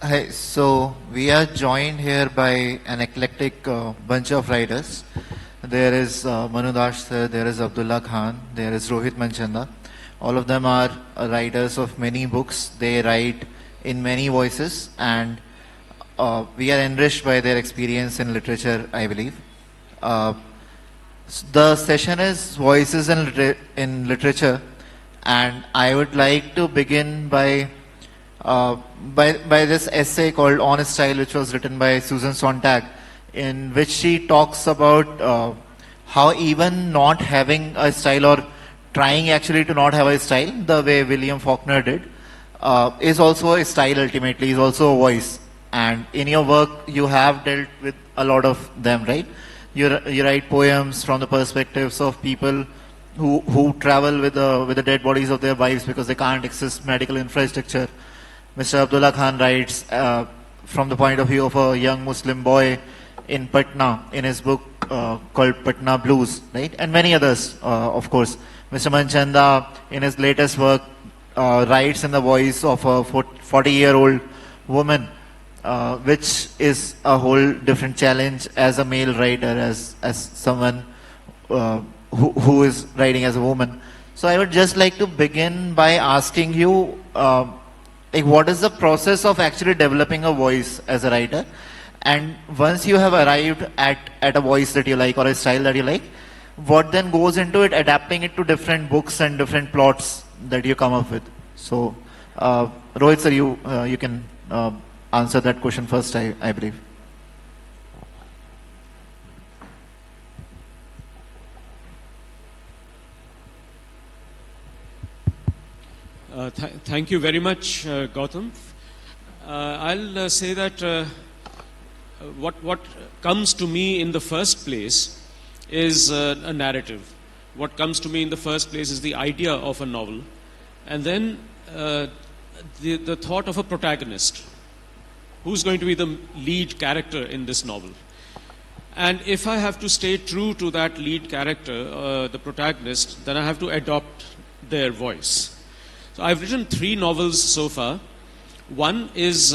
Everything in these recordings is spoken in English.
Hi, so we are joined here by an eclectic bunch of writers. There is Manu Dash sir, there is Abdullah Khan, there is Rohit Manchanda. All of them are writers of many books. They write in many voices, and we are enriched by their experience in literature, I believe. Uh, the session is Voices in Literature, and I would like to begin by this essay called On Style, which was written by Susan Sontag, in which she talks about how even not having a style or trying actually to not have a style, the way William Faulkner did, is also a style ultimately, is also a voice. And in your work, you have dealt with a lot of them, right? You write poems from the perspectives of people who travel with the dead bodies of their wives because they can't access medical infrastructure. Mr. Abdullah Khan writes from the point of view of a young Muslim boy in Patna in his book called Patna Blues, right? And many others, of course. Mr. Manchanda, in his latest work, writes in the voice of a 40-year-old woman, which is a whole different challenge as a male writer, as someone who is writing as a woman. So I would just like to begin by asking you, like, what is the process of actually developing a voice as a writer? And once you have arrived at a voice that you like or a style that you like, what then goes into it, adapting it to different books and different plots that you come up with? So, Rohit sir, you can answer that question first, I believe. Thank you very much, Gautam. I'll say that what comes to me in the first place is a narrative. What comes to me in the first place is the idea of a novel, and then the thought of a protagonist. Who's going to be the lead character in this novel? And if I have to stay true to that lead character, the protagonist, then I have to adopt their voice. So I've written 3 novels so far. One is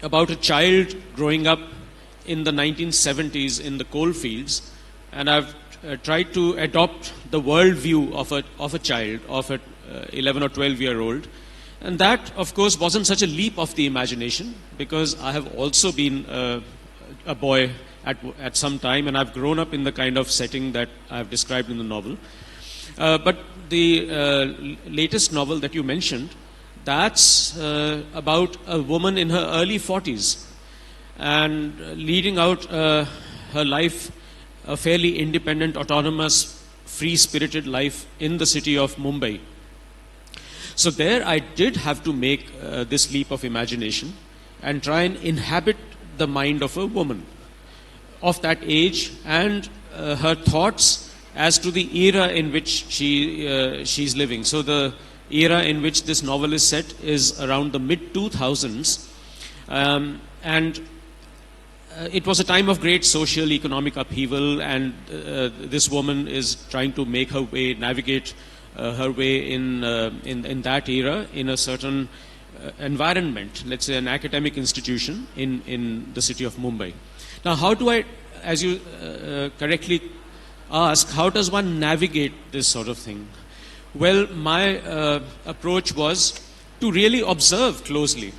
about a child growing up in the 1970s in the coal fields, and I've tried to adopt the worldview of a child, of an 11 or 12-year-old. And that, of course, wasn't such a leap of the imagination, because I have also been a boy at some time, and I've grown up in the kind of setting that I've described in the novel. But the latest novel that you mentioned, that's about a woman in her early 40s and leading out her life, a fairly independent, autonomous, free-spirited life in the city of Mumbai. So there I did have to make this leap of imagination and try and inhabit the mind of a woman of that age and her thoughts as to the era in which she's living. So the era in which this novel is set is around the mid-2000s, and it was a time of great social, economic upheaval, and this woman is trying to make her way, navigate her way in that era in a certain environment, let's say an academic institution in the city of Mumbai. Now, how do I, as you correctly ask, how does one navigate this sort of thing? Well, my approach was to really observe closely,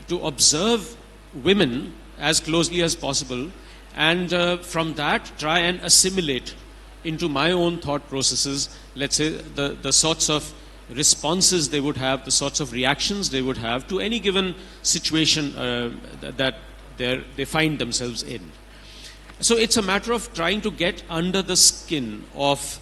to observe women as closely as possible, and from that try and assimilate into my own thought processes, let's say the sorts of responses they would have, the sorts of reactions they would have to any given situation that they find themselves in. So it's a matter of trying to get under the skin of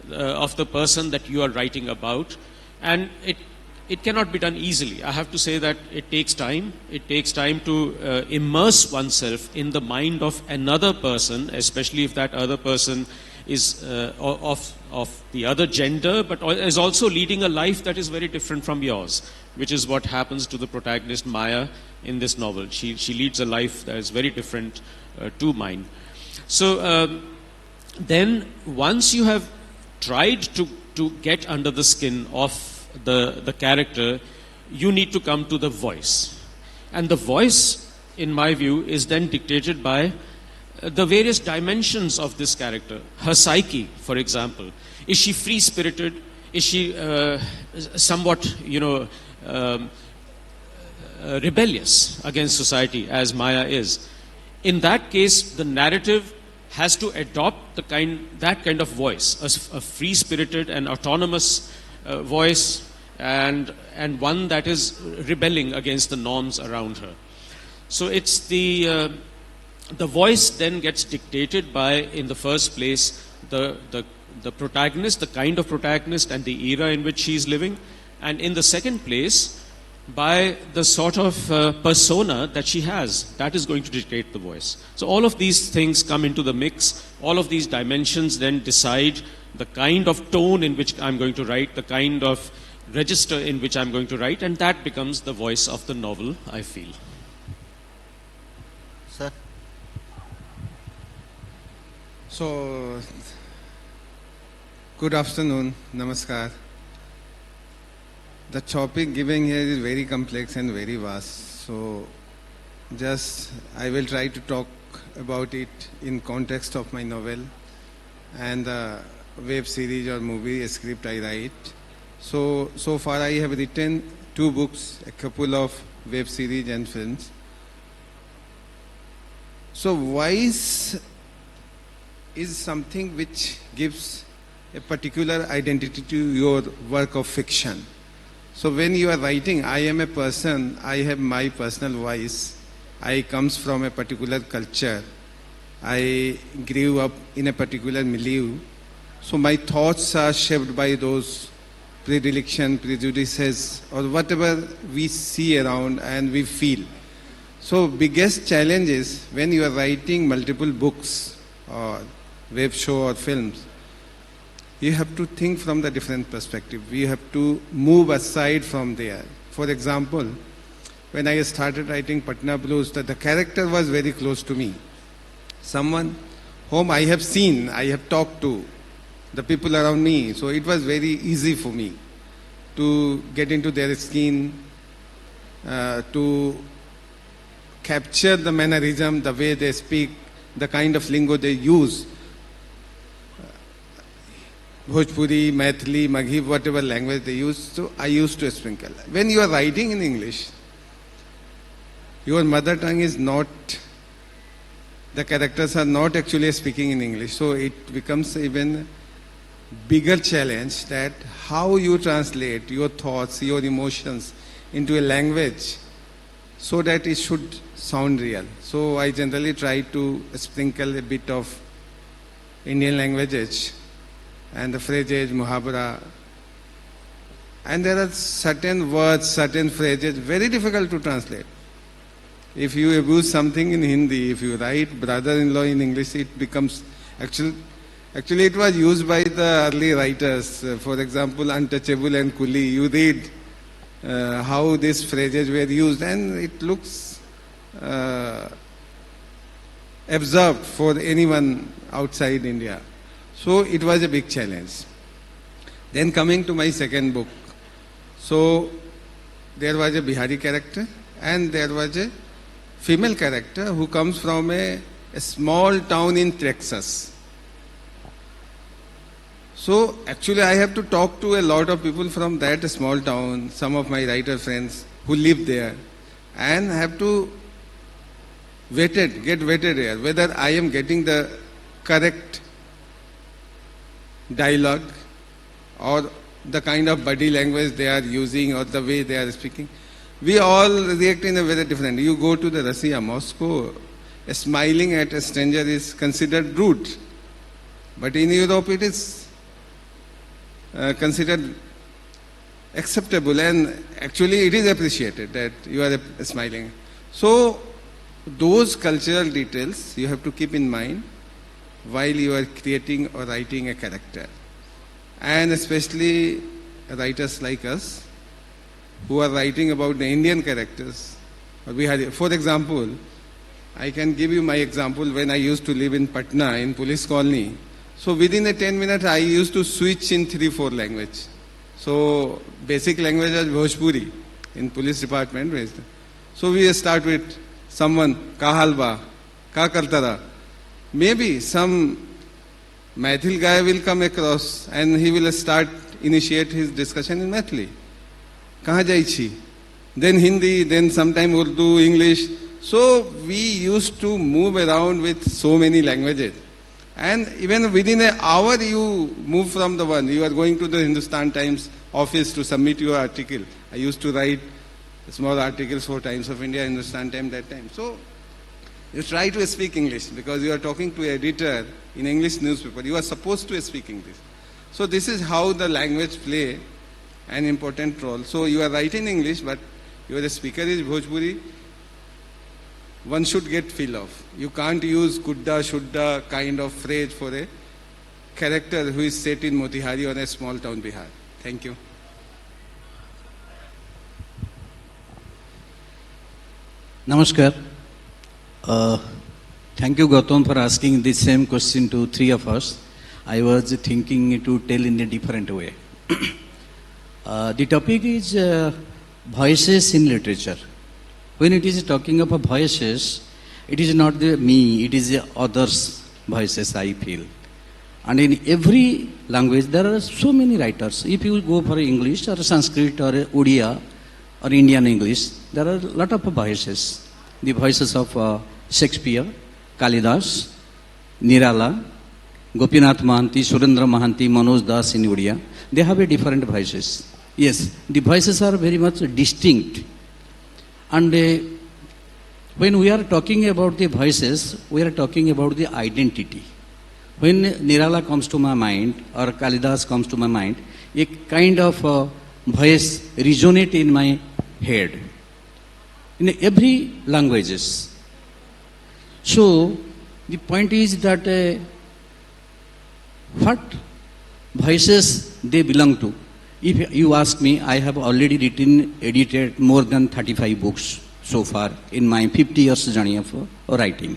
the person that you are writing about, and it cannot be done easily. I have to say that it takes time. It takes time to immerse oneself in the mind of another person, especially if that other person is of the other gender, but is also leading a life that is very different from yours, which is what happens to the protagonist Maya in this novel. She leads a life that is very different to mine. So then once you have tried to get under the skin of the character, you need to come to the voice. And the voice, in my view, is then dictated by the various dimensions of this character. Her psyche, for example. Is she free-spirited? Is she somewhat, rebellious against society, as Maya is? In that case, the narrative has to adopt that kind of voice, a free-spirited and autonomous voice, and one that is rebelling against the norms around her. So it's the voice then gets dictated by, in the first place, the protagonist, the kind of protagonist and the era in which she is living, and in the second place, by the sort of persona that she has. That is going to dictate the voice. So all of these things come into the mix. All of these dimensions then decide the kind of tone in which I'm going to write, the kind of register in which I'm going to write, and that becomes the voice of the novel, I feel. Sir? So, good afternoon, namaskar. The topic given here is very complex and very vast. So, just I will try to talk about it in context of my novel and the web series or movie script I write. So far I have written 2 books, a couple of web series and films. So voice is something which gives a particular identity to your work of fiction. So when you are writing, I am a person, I have my personal voice, I comes from a particular culture, I grew up in a particular milieu. So my thoughts are shaped by those predilections, prejudices, or whatever we see around and we feel. So biggest challenge is when you are writing multiple books or web show or films, you have to think from the different perspective. You have to move aside from there. For example, when I started writing Patna Blues, the character was very close to me. Someone whom I have seen, I have talked to, the people around me. So it was very easy for me to get into their skin, to capture the mannerism, the way they speak, the kind of lingo they use. Bhojpuri, Maithili, Maghi, whatever language they use, so I used to sprinkle. When you are writing in English, your mother tongue is not, the characters are not actually speaking in English, so it becomes even bigger challenge that how you translate your thoughts, your emotions into a language so that it should sound real. So I generally try to sprinkle a bit of Indian languages and the phrases, muhabara. And there are certain words, certain phrases, very difficult to translate. If you abuse something in Hindi, if you write brother-in-law in English, it becomes, actually it was used by the early writers. For example, untouchable and coolie. You read how these phrases were used and it looks absurd for anyone outside India. So it was a big challenge. Then coming to my second book. So there was a Bihari character and there was a female character who comes from a small town in Texas. So actually I have to talk to a lot of people from that small town, some of my writer friends who live there, and have to get vetted here, whether I am getting the correct dialogue or the kind of body language they are using or the way they are speaking. We all react in a very different. You go to the Russia, Moscow, smiling at a stranger is considered rude. But in Europe it is considered acceptable and actually it is appreciated that you are smiling. So those cultural details you have to keep in mind while you are creating or writing a character. And especially writers like us who are writing about the Indian characters. For example, I can give you my example when I used to live in Patna in police colony. So within a 10 minutes I used to switch in 3-4 language. So basic language was Bhojpuri in police department. So we start with someone, ka halba, ka kartara. Maybe some Maithil guy will come across and he will initiate his discussion in Maithili. Kaha jai chi? Then Hindi, then sometime Urdu, English. So we used to move around with so many languages. And even within an hour you move from the one. You are going to the Hindustan Times office to submit your article. I used to write small articles for Times of India, Hindustan Times that time. So you try to speak English because you are talking to an editor in English newspaper. You are supposed to speak English. So this is how the language play an important role. So you are writing English, but your speaker is Bhojpuri. One should get feel of. You can't use kudda, shuddha kind of phrase for a character who is set in Motihari or a small town Bihar. Thank you. Namaskar. Thank you, Gautam, for asking the same question to three of us. I was thinking to tell in a different way. The topic is voices in literature. When it is talking about voices, it is not the me, it is the others' voices, I feel. And in every language, there are so many writers. If you go for English or Sanskrit or Odia or Indian English, there are a lot of voices. The voices of Shakespeare, Kalidas, Nirala, Gopinath Mahanti, Surendra Mahanti, Manoj Das in Odia, they have a different voices. Yes, the voices are very much distinct. And when we are talking about the voices, we are talking about the identity. When Nirala comes to my mind or Kalidas comes to my mind, a kind of voice resonates in my head in every languages. So the point is that what voices they belong to. If you ask me, I have already edited more than 35 books so far in my 50 years journey of writing.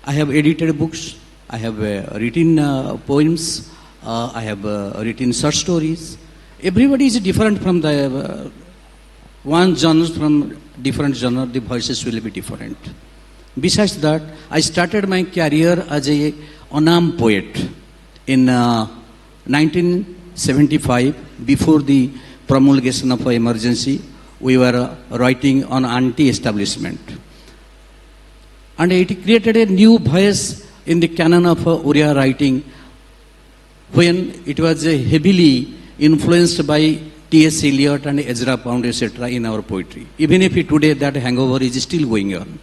I have edited books, I have written poems, I have written short stories. Everybody is different from the one genre, from different genre, the voices will be different. Besides that, I started my career as a Onam poet in 1975, before the promulgation of emergency. We were writing on anti-establishment. And it created a new voice in the canon of Oriya writing when it was heavily influenced by T.S. Eliot and Ezra Pound, etc. in our poetry. Even if today that hangover is still going on.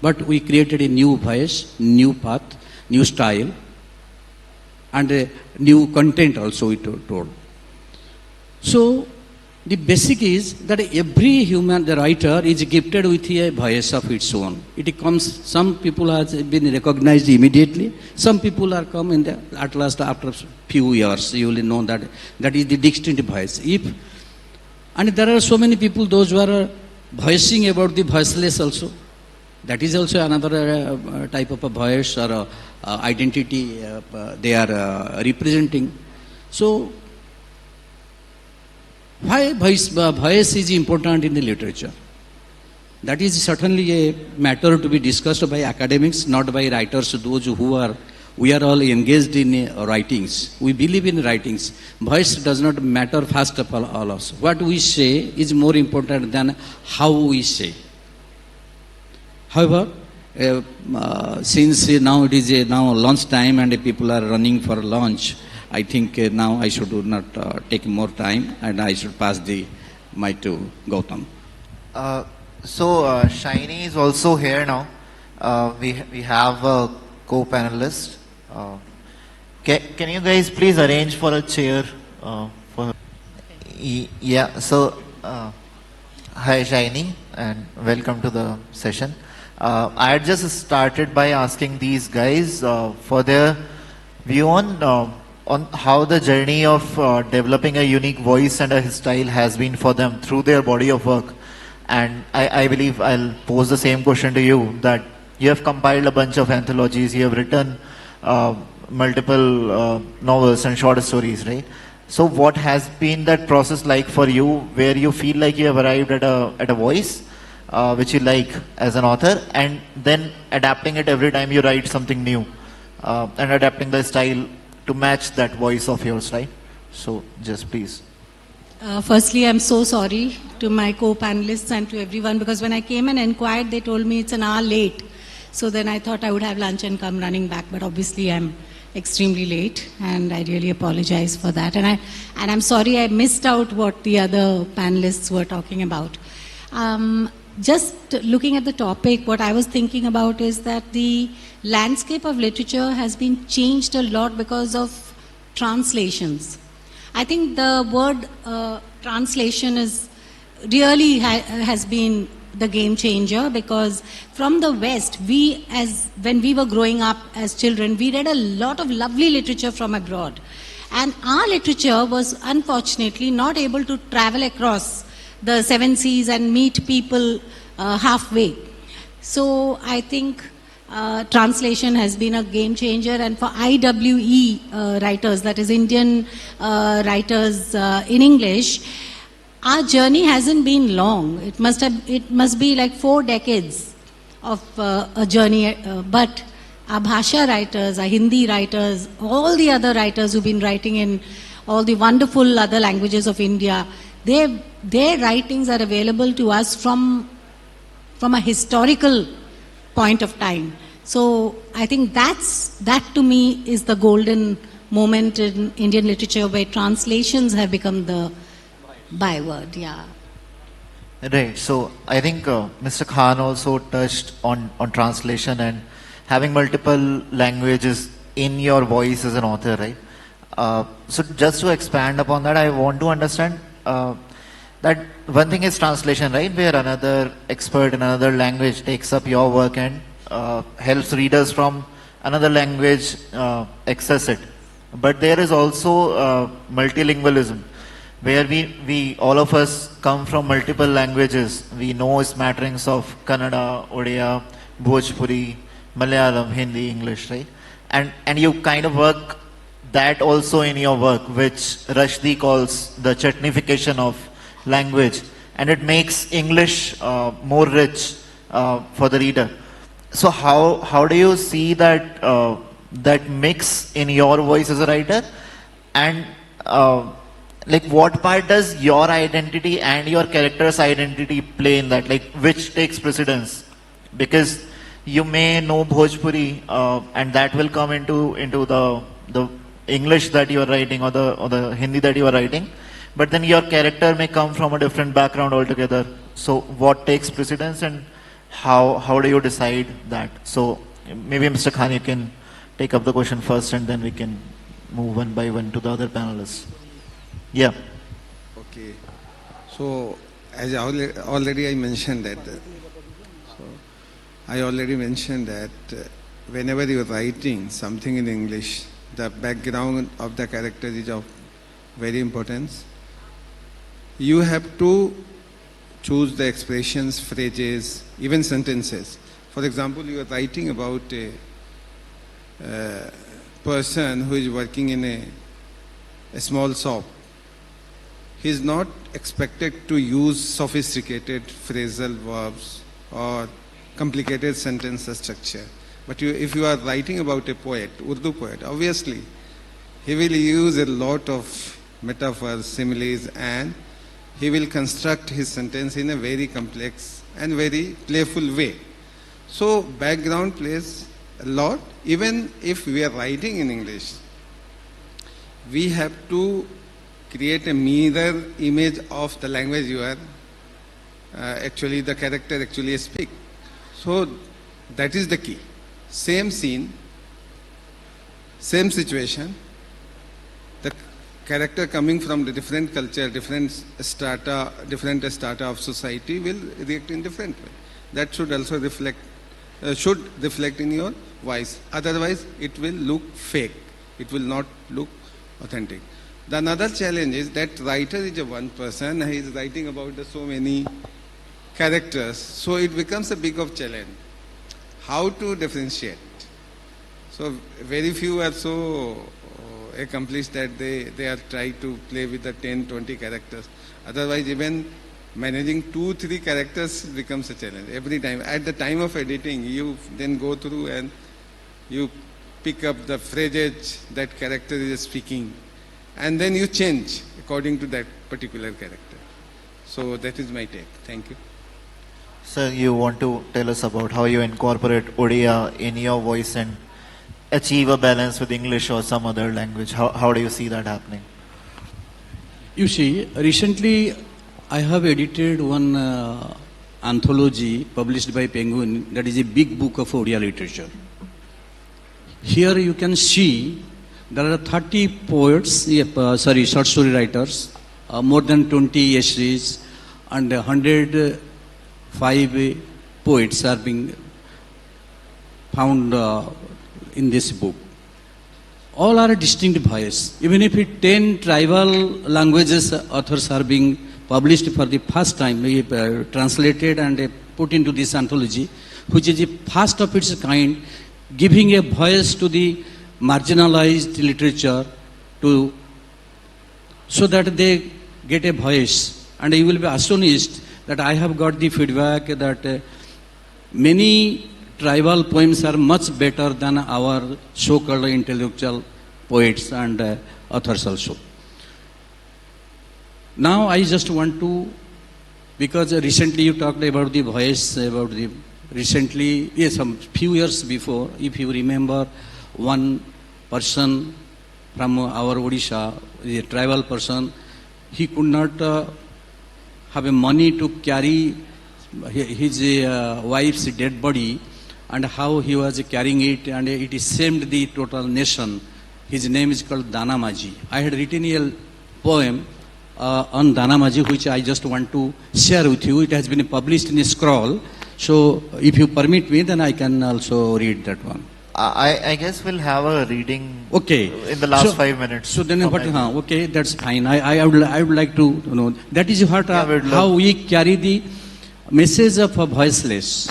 But we created a new voice, new path, new style, and a new content also we told. So the basic is that every human, the writer, is gifted with a voice of its own. It comes, some people have been recognized immediately, some people are come in the, at last after few years, you will know that that is the distinct voice. And there are so many people, those who are voicing about the voiceless also. That is also another type of a voice or identity they are representing. So, why voice is important in the literature? That is certainly a matter to be discussed by academics, not by writers, those who are, we are all engaged in writings. We believe in writings. Voice does not matter first of all us. What we say is more important than how we say. However, since now it is now lunch time and people are running for lunch, I think now I should not take more time and I should pass the mic to Gautam. So Shiny is also here now. We have a co-panelist. Can you guys please arrange for a chair for her? Yeah. So hi Shiny and welcome to the session. I had just started by asking these guys for their view on how the journey of developing a unique voice and a style has been for them through their body of work. And I believe I'll pose the same question to you, that you have compiled a bunch of anthologies, you have written multiple novels and short stories, right? So what has been that process like for you, where you feel like you have arrived at a voice which you like as an author, and then adapting it every time you write something new, and adapting the style to match that voice of yours, right? So just please. Firstly, I'm so sorry to my co-panelists and to everyone, because when I came and inquired, they told me it's an hour late. So then I thought I would have lunch and come running back, but obviously I'm extremely late, and I really apologize for that. And I'm sorry I missed out what the other panelists were talking about. Just looking at the topic, what I was thinking about is that the landscape of literature has been changed a lot because of translations. I think the word translation is really has been the game changer, because from the West, when we were growing up as children, we read a lot of lovely literature from abroad. And our literature was unfortunately not able to travel across the seven seas and meet people halfway. So I think translation has been a game changer, and for IWE writers, that is Indian writers in English, our journey hasn't been long. It must be like 4 decades of a journey, but our Bhasha writers, our Hindi writers, all the other writers who've been writing in all the wonderful other languages of India, their writings are available to us from a historical point of time. So I think that to me is the golden moment in Indian literature, where translations have become the byword. Yeah. Right. So I think Mr. Khan also touched on translation and having multiple languages in your voice as an author, right? So just to expand upon that, I want to understand that one thing is translation, right? Where another expert in another language takes up your work and helps readers from another language access it. But there is also multilingualism, where we all of us come from multiple languages. We know smatterings of Kannada, Odia, Bhojpuri, Malayalam, Hindi, English, right? And you kind of work that also in your work, which Rushdie calls the chutneyfication of language, and it makes English more rich for the reader. So how do you see that that mix in your voice as a writer, and like what part does your identity and your character's identity play in that? Like which takes precedence? Because you may know Bhojpuri and that will come into the English that you are writing, or the Hindi that you are writing, but then your character may come from a different background altogether. So what takes precedence, and how do you decide that? So maybe Mr. Khan, you can take up the question first, and then we can move one by one to the other panelists. Yeah. Okay. So, as already I mentioned that, whenever you are writing something in English, the background of the character is of very importance. You have to choose the expressions, phrases, even sentences. For example, you are writing about a person who is working in a small shop. He is not expected to use sophisticated phrasal verbs or complicated sentence structure. But if you are writing about a poet, Urdu poet, obviously he will use a lot of metaphors, similes, and he will construct his sentence in a very complex and very playful way. So background plays a lot. Even if we are writing in English, we have to create a mirror image of the language you are actually the character actually speak. So that is the key. Same scene, same situation, the character coming from the different culture, different strata of society will react in different way. That should also reflect in your voice. Otherwise, it will look fake. It will not look authentic. The another challenge is that writer is a one person. He is writing about so many characters. So it becomes a big of challenge. How to differentiate? So very few are so accomplished that they are trying to play with the 10, 20 characters. Otherwise, even managing 2-3 characters becomes a challenge every time. At the time of editing, you then go through and you pick up the phrases that character is speaking, and then you change according to that particular character. So that is my take. Thank you. Sir, you want to tell us about how you incorporate Odia in your voice and achieve a balance with English or some other language? How do you see that happening? You see, recently I have edited one anthology published by Penguin that is a big book of Odia literature. Here you can see there are 30 poets, short story writers, more than 20 essays, and 105 poets are being found in this book. All are a distinct voice. Even if 10 tribal languages authors are being published for the first time, translated and put into this anthology, which is the first of its kind, giving a voice to the marginalized literature so that they get a voice. And you will be astonished that I have got the feedback that many tribal poems are much better than our so-called intellectual poets and authors also. Now I just want to, because recently you talked about the voice, recently, yes, some few years before, if you remember, one person from our Odisha, a tribal person, he could not have money to carry his wife's dead body, and how he was carrying it, and it shamed the total nation. His name is called Danamaji. I had written a poem on Danamaji, which I just want to share with you. It has been published in a scroll. So if you permit me, then I can also read that one. I guess we'll have a reading Okay. in the last 5 minutes. So then, from but my- okay, that's fine. I would like to know. That is what, Yeah, we'd how love- we carry the message of a voiceless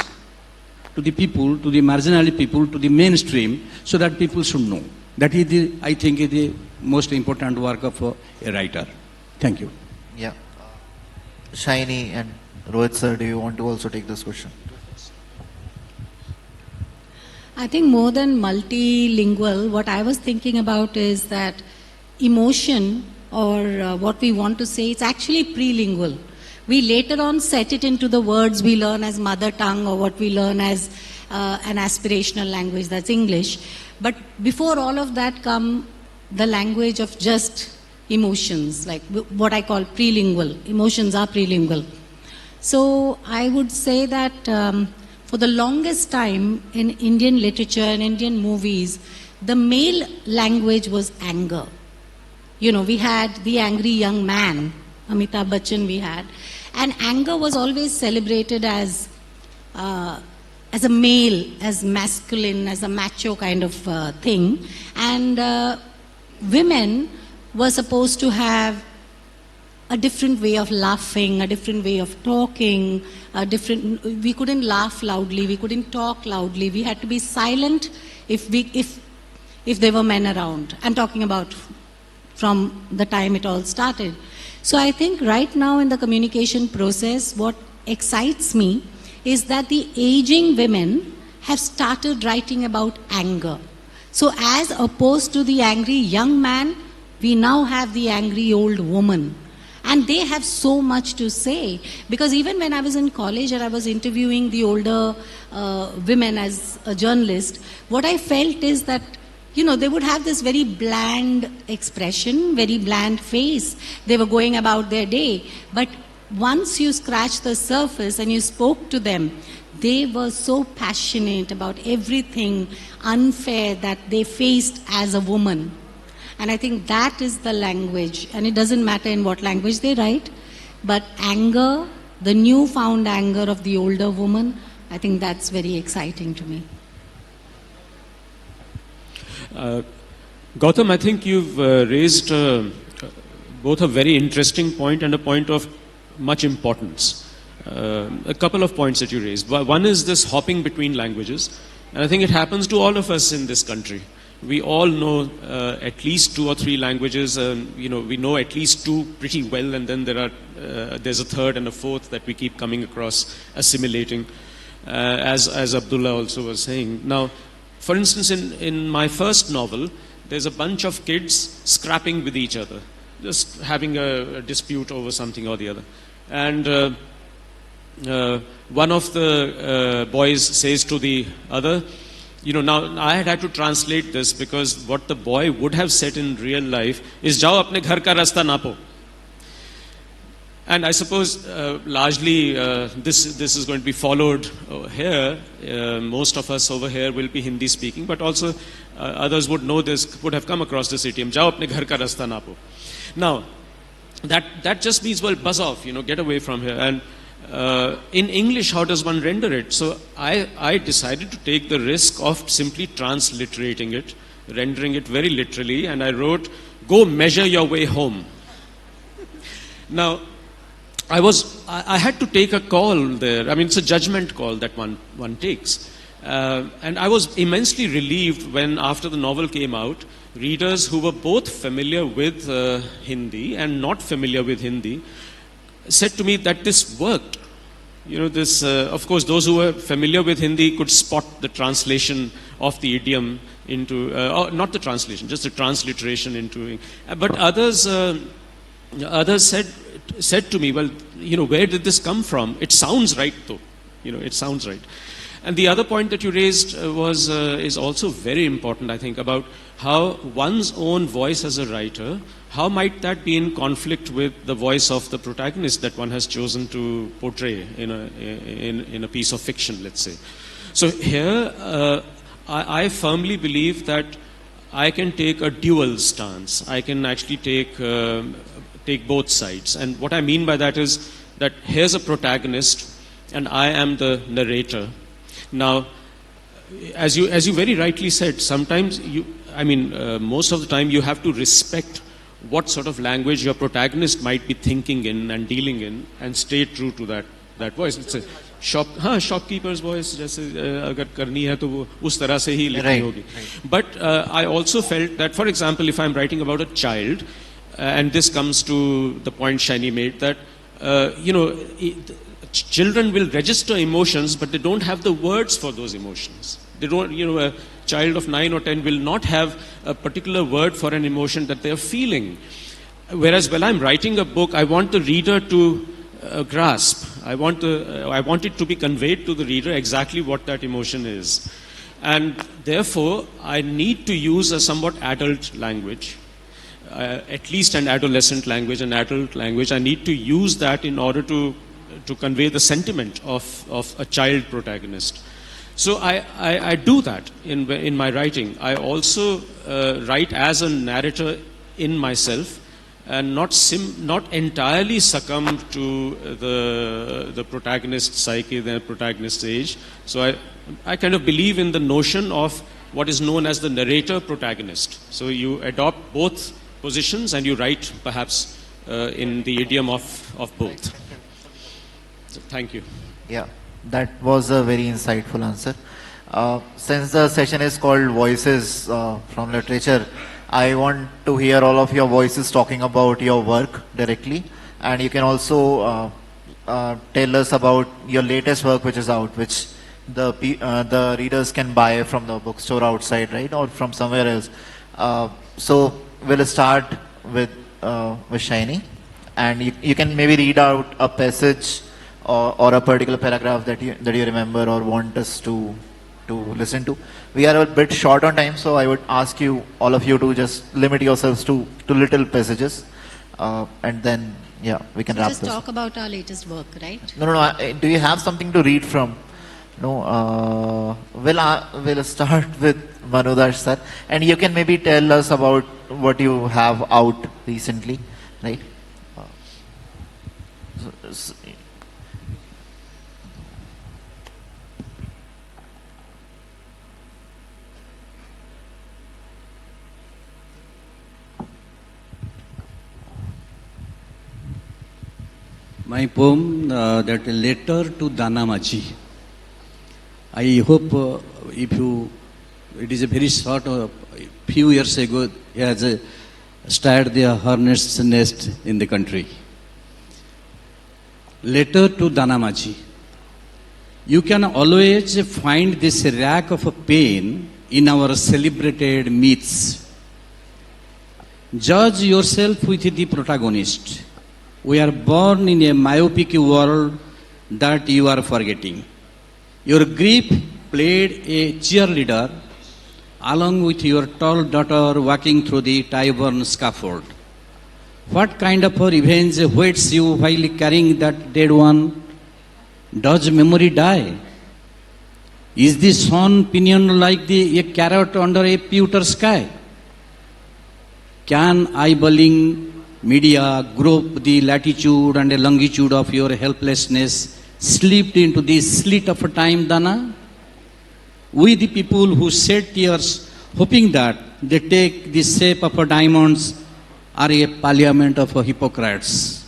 to the people, to the marginal people, to the mainstream, so that people should know. That is, I think, is the most important work of a writer. Thank you. Yeah. Shiny and Rohit sir, do you want to also take this question? I think more than multilingual, what I was thinking about is that emotion or what we want to say, it's actually prelingual. We later on set it into the words we learn as mother tongue or what we learn as an aspirational language, that's English. But before all of that come the language of just emotions, like what I call prelingual. Emotions are prelingual. So I would say that for the longest time in Indian literature and Indian movies, the male language was anger. You know, we had the angry young man, Amitabh Bachchan we had, and anger was always celebrated as a male, as masculine, as a macho kind of thing. And women were supposed to have a different way of laughing, a different way of talking, we couldn't laugh loudly, we couldn't talk loudly, we had to be silent if there were men around. I'm talking about from the time it all started. So I think right now in the communication process, what excites me is that the aging women have started writing about anger. So as opposed to the angry young man, we now have the angry old woman. And they have so much to say. Because even when I was in college and I was interviewing the older women as a journalist, what I felt is that, you know, they would have this very bland expression, very bland face. They were going about their day. But once you scratch the surface and you spoke to them, they were so passionate about everything unfair that they faced as a woman. And I think that is the language. And it doesn't matter in what language they write. But anger, the newfound anger of the older woman, I think that's very exciting to me. Gautam, I think you've raised both a very interesting point and a point of much importance. A couple of points that you raised. One is this hopping between languages. And I think it happens to all of us in this country. We all know at least 2 or 3 languages. We know at least 2 pretty well, and then there's a third and a fourth that we keep coming across, assimilating, as Abdullah also was saying. Now, for instance, in my first novel, there's a bunch of kids scrapping with each other, just having a dispute over something or the other. And one of the boys says to the other, now I had to translate this because what the boy would have said in real life is, "Jao apne ghar ka rasta napo." And I suppose largely this is going to be followed here. Most of us over here will be Hindi speaking, but also others would know this, would have come across this idiom, "Jao apne ghar ka rasta napo." Now, that just means, well, buzz off, get away from here. And in English, how does one render it? So I decided to take the risk of simply transliterating it, rendering it very literally, and I wrote, "Go measure your way home." Now, I had to take a call there. I mean, it's a judgment call that one takes. And I was immensely relieved when, after the novel came out, readers who were both familiar with Hindi and not familiar with Hindi said to me that this worked. Of course, those who were familiar with Hindi could spot the translation of the idiom into, not the translation, just the transliteration into. But others said to me, "Well, where did this come from? It sounds right, though. It sounds right." And the other point that you raised is also very important, I think, about how one's own voice as a writer, how might that be in conflict with the voice of the protagonist that one has chosen to portray in a piece of fiction, let's say. So here, I firmly believe that I can take a dual stance. I can actually take both sides. And what I mean by that is that here's a protagonist and I am the narrator. Now, as you very rightly said, sometimes most of the time you have to respect what sort of language your protagonist might be thinking in and dealing in, and stay true to that voice. It's a shopkeeper's voice, जैसे अगर करनी है तो वो उस तरह से ही लिखनी होगी. But I also felt that, for example, if I'm writing about a child, and this comes to the point Shaini made, that children will register emotions, but they don't have the words for those emotions. They don't, a child of 9 or 10 will not have a particular word for an emotion that they are feeling. Whereas when I'm writing a book, I want the reader to grasp. I want it to be conveyed to the reader exactly what that emotion is. And therefore, I need to use a somewhat adult language, at least an adolescent language, an adult language. I need to use that in order to convey the sentiment of a child protagonist. So I do that in my writing. I also write as a narrator in myself, and not entirely succumb to the protagonist's psyche, the protagonist's age. So I kind of believe in the notion of what is known as the narrator-protagonist. So you adopt both positions and you write perhaps in the idiom of both. So, thank you. Yeah, that was a very insightful answer. Since the session is called Voices from Literature, I want to hear all of your voices talking about your work directly. And you can also tell us about your latest work which is out, which the readers can buy from the bookstore outside, right? Or from somewhere else. So we'll start with Shaini. And you can maybe read out a passage or a particular paragraph that you remember or want us to listen to. We are a bit short on time, so I would ask all of you to just limit yourselves to little passages, and then we can wrap just this. talk about our latest work, right? No. Do you have something to read from? No. We'll start with Manudash sir, and you can maybe tell us about what you have out recently, right? My poem, that letter to Dana Machi. I hope if you it is a very short, few years ago, he has started the hornet's nest in the country. Letter to Danamaji. You can always find this rack of a pain in our celebrated myths. Judge yourself with the protagonist. We are born in a myopic world that you are forgetting. Your grief played a cheerleader along with your tall daughter walking through the Tyburn scaffold. What kind of a revenge waits you while carrying that dead one? Does memory die? Is the sun pinioned like a carrot under a pewter sky? Can eyeballing media grope the latitude and longitude of your helplessness slipped into the slit of a time, Dana? We the people who shed tears hoping that they take the shape of a diamonds are a parliament of hypocrites.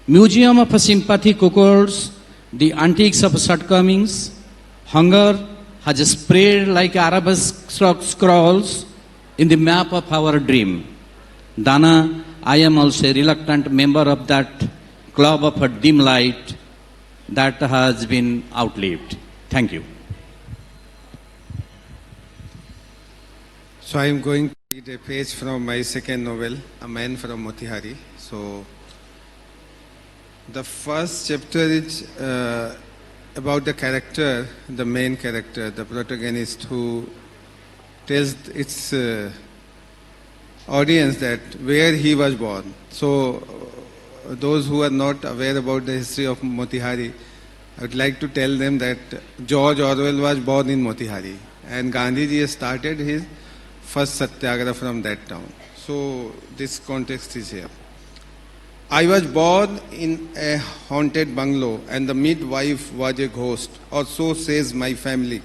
Museum of sympathy cockles the antiques of shortcomings. Hunger has spread like arabesque scrolls in the map of our dream. Dana, I am also a reluctant member of that club of a dim light that has been outlived. Thank you. So I am going to read a page from my second novel, A Man from Motihari. So the first chapter is about the character, the main character, the protagonist, who tells its audience that where he was born. So those who are not aware about the history of Motihari, I would like to tell them that George Orwell was born in Motihari and Gandhiji started his first satyagraha from that town. So this context is here. I was born in a haunted bungalow and the midwife was a ghost, or so says my family.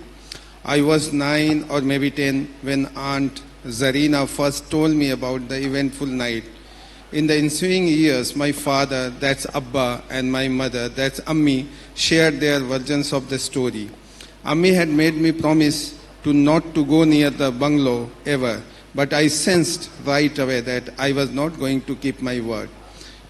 I was 9 or maybe 10 when Aunt Zarina first told me about the eventful night. In the ensuing years, my father, that's Abba, and my mother, that's Ammi, shared their versions of the story. Ammi had made me promise to not to go near the bungalow ever, but I sensed right away that I was not going to keep my word.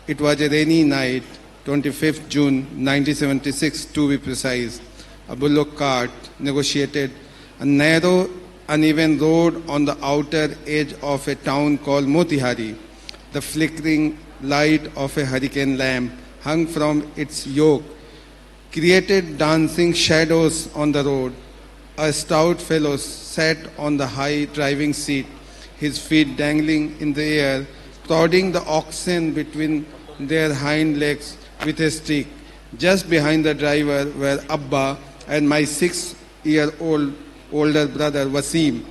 It was a rainy night, 25th June 1976 to be precise. A bullock cart negotiated a narrow, uneven road on the outer edge of a town called Motihari. The flickering light of a hurricane lamp hung from its yoke created dancing shadows on the road. A stout fellow sat on the high driving seat, his feet dangling in the air, prodding the oxen between their hind legs with a stick. Just behind the driver were Abba and my 6-year-old older brother Wasim.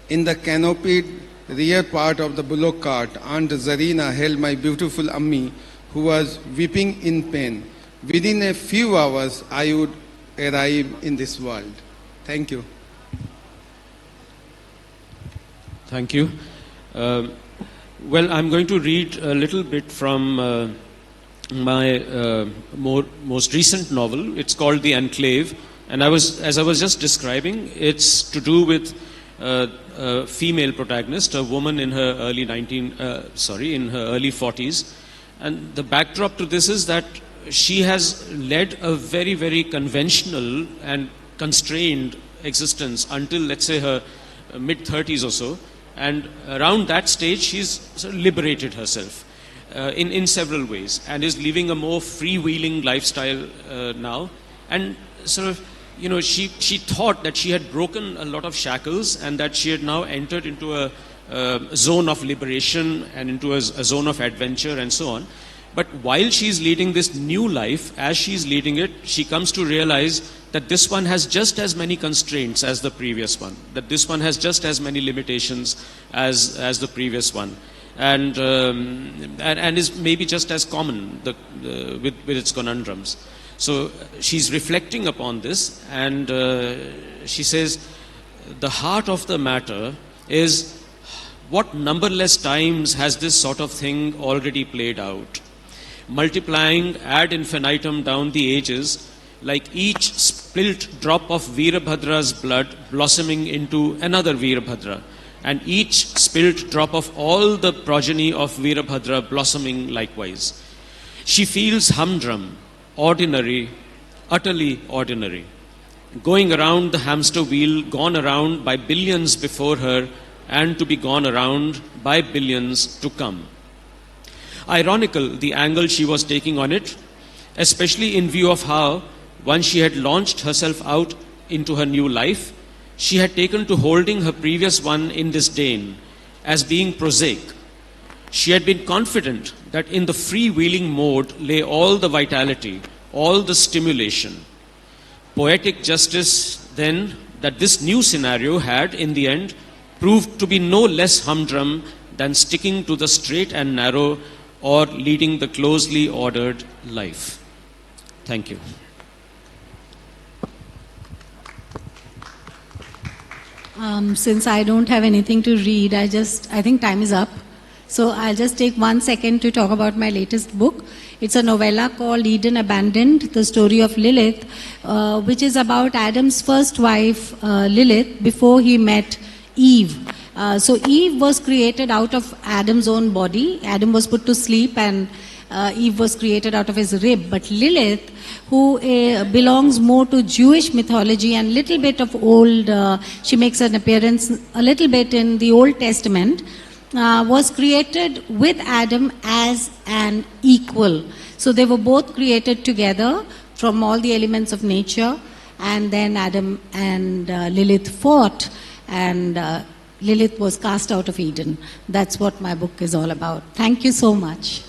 In the canopied rear part of the bullock cart, Aunt Zarina held my beautiful Ammi, who was weeping in pain. Within a few hours, I would arrive in this world. Thank you. Thank you. Well, I'm going to read a little bit from my most recent novel. It's called The Enclave, and as I was just describing, it's to do with a female protagonist, a woman in her early 40s, and the backdrop to this is that she has led a very, very conventional and constrained existence until, let's say, her mid-30s or so. And around that stage, she's sort of liberated herself in several ways and is living a more freewheeling lifestyle now. And sort of, you know, she thought that she had broken a lot of shackles and that she had now entered into a zone of liberation and into a zone of adventure and so on. But while she's leading this new life, as she's leading it, she comes to realize that this one has just as many constraints as the previous one, that this one has just as many limitations as the previous one, and is maybe just as common with its conundrums. So she's reflecting upon this, and she says, the heart of the matter is, what numberless times has this sort of thing already played out? Multiplying ad infinitum down the ages, like each spilt drop of Veerabhadra's blood blossoming into another Veerabhadra, and each spilt drop of all the progeny of Veerabhadra blossoming likewise. She feels humdrum, ordinary, utterly ordinary, going around the hamster wheel gone around by billions before her and to be gone around by billions to come. Ironical, the angle she was taking on it, especially in view of how, once she had launched herself out into her new life, she had taken to holding her previous one in disdain as being prosaic. She had been confident that in the freewheeling mode lay all the vitality, all the stimulation. Poetic justice, then, that this new scenario had, in the end, proved to be no less humdrum than sticking to the straight and narrow or leading the closely ordered life. Thank you. Since I don't have anything to read, I think time is up. So I'll just take 1 second to talk about my latest book. It's a novella called Eden Abandoned, the story of Lilith, which is about Adam's first wife, Lilith, before he met Eve. So Eve was created out of Adam's own body. Adam was put to sleep and Eve was created out of his rib. But Lilith, who belongs more to Jewish mythology and little bit of old, she makes an appearance a little bit in the Old Testament, was created with Adam as an equal. So they were both created together from all the elements of nature, and then Adam and Lilith fought, and Lilith was cast out of Eden. That's what my book is all about. Thank you so much.